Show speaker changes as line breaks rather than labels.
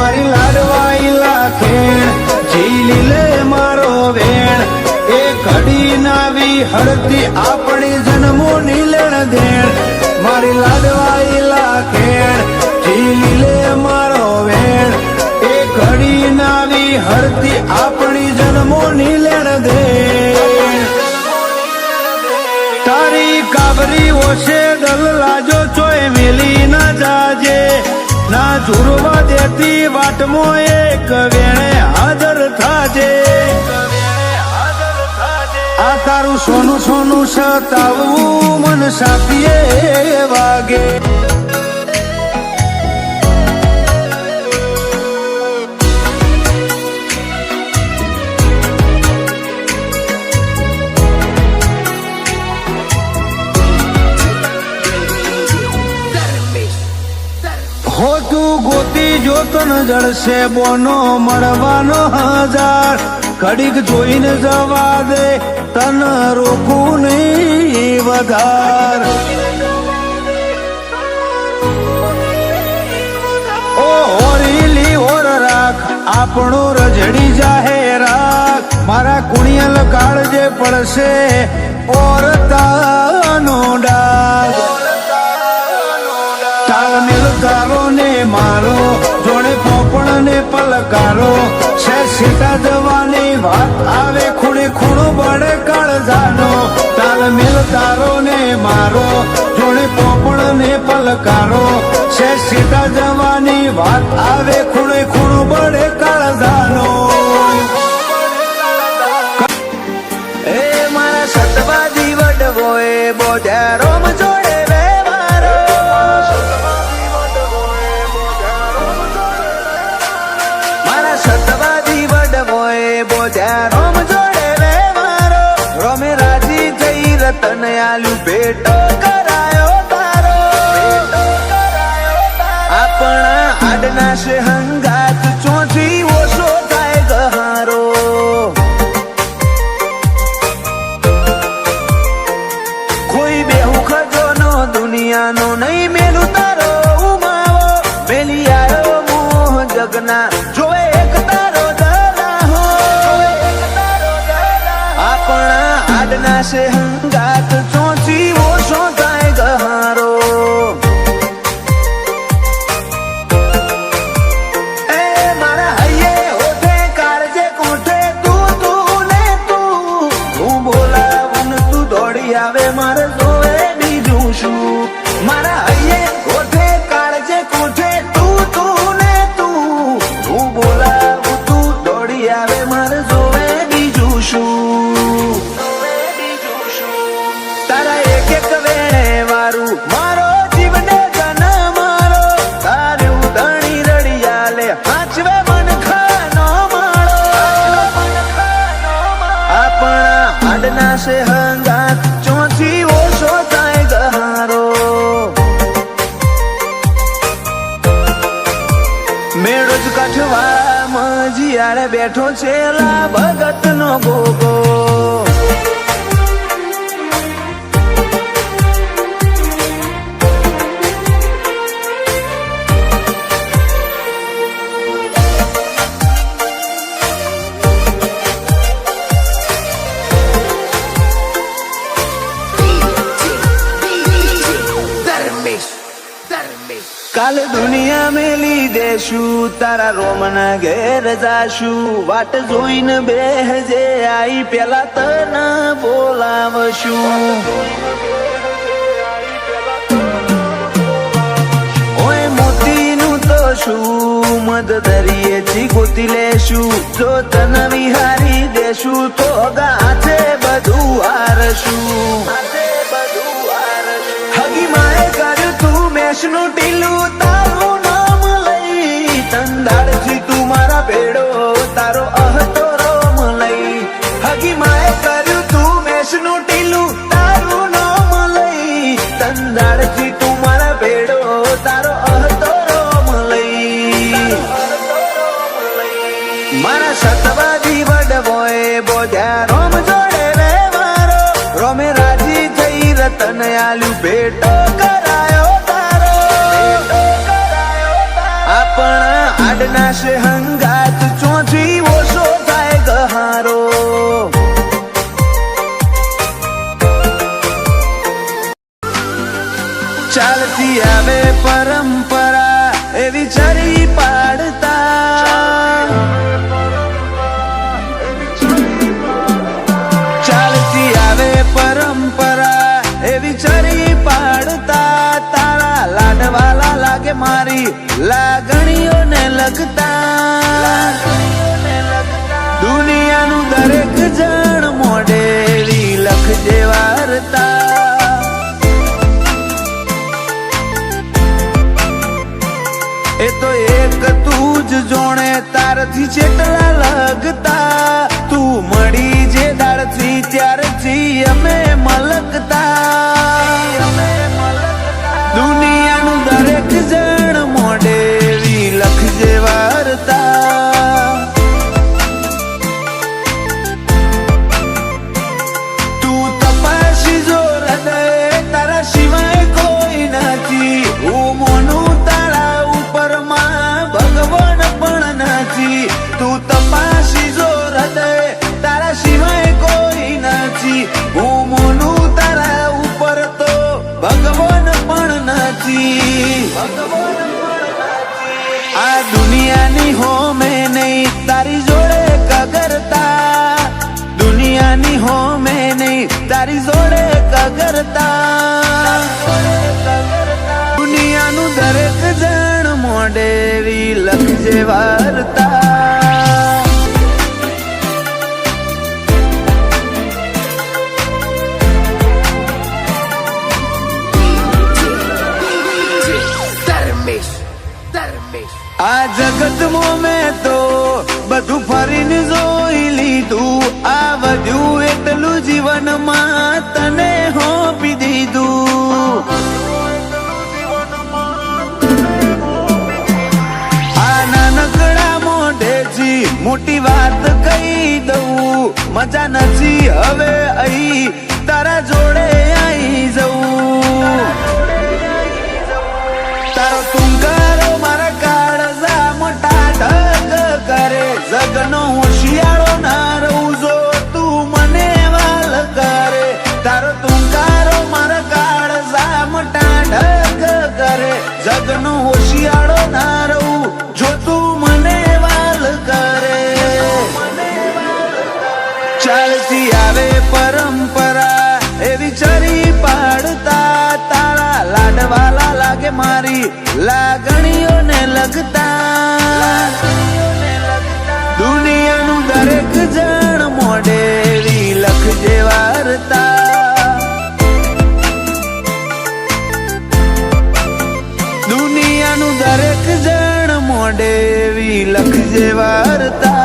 મારી લાડવાઈ લાખેણ ઝીલી લે મારો વેણ એ ઘડી નાવી હળતી આપણી જન્મોની લેણ દેણ મારી લાડવાઈ લાખેણ ઝીલી લે મારો વેણ એ ઘડી નાવી હળતી આપણી જન્મોની લેણ દેણ તારી કાબરી ઓછે દલ લાજો ચોય મેલી ના જાજે ના ઝુરવા દેતી વાટમો એક વેણે હાજર થાજે આ તારું સોનું સોનું સતાવું મન સાપીએ વાગે હો તું ગોતી જો તન જળશે બોનો મળવાનો હજાર ઘડીક જોઈને જવા દે તન રોકું નહીં વધાર ઓ હોરીલી ઓર રાખ આપણો રજડી જાહે રાખ મારા કુણિયલ કાળજે પડશે ઓર તાનો ડાગ તાલમેલ તારો ને મારો જોડે પોપણ ને પલકારો છે સીતા જવાની વાત આવે ખૂણે ખૂણો બળે કાળજાનો તાલમેલ તારો ને મારો જોડે પોપણ ને પલકારો છે સીતા જવાની વાત આવે ખૂણે ખૂણો બળે કાળજાનો એ મારા સતવાદી વડવો એ બોજારો જોડે સતવાદી વડવો એ બોજા રોમ જોડે રે મારો રોમે રાજી જઈ રતન આલ્યું ભેટો કરાયો તારો આપણા આડના છે હંગાત ચોથી ઓછો થાય ગહારો કોઈ બેહુ ખજોનો દુનિયાનો નહીં મેલું તારો ઉમાવો મેલી આવ્યો મોહ જગના જોવે આડના છે હંગાત ચોથી ઓછો થાય ગહારો એ મારા હૈયે હોઠે કાળજે કોઠે તું ને તું બોલાવું તું દોડી આવે મારે જોવે બીજું શું મારા હૈયે હોઠે કાળજે કોઠે તું ને તું બોલાવું તું દોડી આવે મારે જોવે બીજું શું તારા એક એક વેણે વારું મારો જીવને જન મારો તારે ઉદણી રડિયા લે હાચવે મન ખાનો માળો આપણા આડના છે હંગાત ચોથી ઓછો થાય ગહારો મેળો જ કાઠવા મજીયાળે બેઠો છે લા ભગત નો ગોગો કાલ દુનિયા મેલી દેશું તારા રોમના ઘેર જાશું વાટ જોઈને બેહજે આઈ પેલા તને બોલાવશું ઓય મોતીનું તો શું મદ દરિયેથી ગોતી લેશું જો તને વિહારી દેશું તો ગાથે બધું હારશું હગી માએ કર્યું તું મેષનું ટીલું તારું નામ લઈ તંદાળથી તું મારા ભેડો તારો અહતો રોમ લઈ હગી માએ કર્યું તું મેષનું ટીલું તારું નામ લઈ તંદાળથી તું મારા ભેડો તારો અહતો રોમ લઈ મારા સતવાદી વડવો એ બોધ્યા રોમ જોડે રે મારો રોમે રાજી થઈ રતન આલ્યું ભેટો કરાયો તારો આડના છે હંગાત ચોથી ઓછો થાય ગહારો ચાલતી આવે પરંપરા એવી ચરી પાડતા ચાલતી આવે પરંપરા એવી ચરી પાડતા તારા લાડવાલા લાગે મારી લાગણીઓને લગતા દુનિયાનું દરેક જણ મોઢેરી લખજે વાર્તા એ તો એક તું જ જોણે તારથી ચેટલા લગતા તું મળી જે દાળથી ત્યારથી અમે મલકતા દુનિયાનું દરેક જણ મોઢેરી લખજે વાર્તા તું તપાસી જો હૃદય તારા સિવાય કોઈ નથી હું મોનું ભગવાન પણ નથી તું તપાસી જો હૃદય તારા સિવાય કોઈ નથી હું મોનું તારા ઉપર તો ભગવાન પણ નથી આ દુનિયાની હોમે નહીં તારી જોડે કગરતા દુનિયાની હોમે નહીં તારી જોડે કગરતા દુનિયાનું દરેક જણ મોઢેરી લખજે વાર્તા આ જગતમાં મેં તો બધું ફરીને જોઈ લીધું આ વધ્યું એટલું જીવનમાં તને હોપી દીધું આ નાનકડા મોઢેથી મોટી વાત કહી દઉં મજા નથી હવે અહીં તારા જોડે આવી જવું તારો તુંકારો મારા કાળજા મોટા ઢગ કરે જગનો હોશિયારો ના રહું જો તું મને વાલ કરે તારો તુંકારો મારા કાળજા મોટા ઢગ કરે જગનો હોશિયારો ના રહું જો તું મને વાલ કરે ચાલતી આવે પરંપરા એવી ચરી પાડતા તારા લાડવાલા લાગે મારી લાગણીઓને લગતા દુનિયાનું દરેક જણ મોઢેરી લખજે વાર્તા દુનિયાનું દરેક જણ મોઢેરી લખજે વાર્તા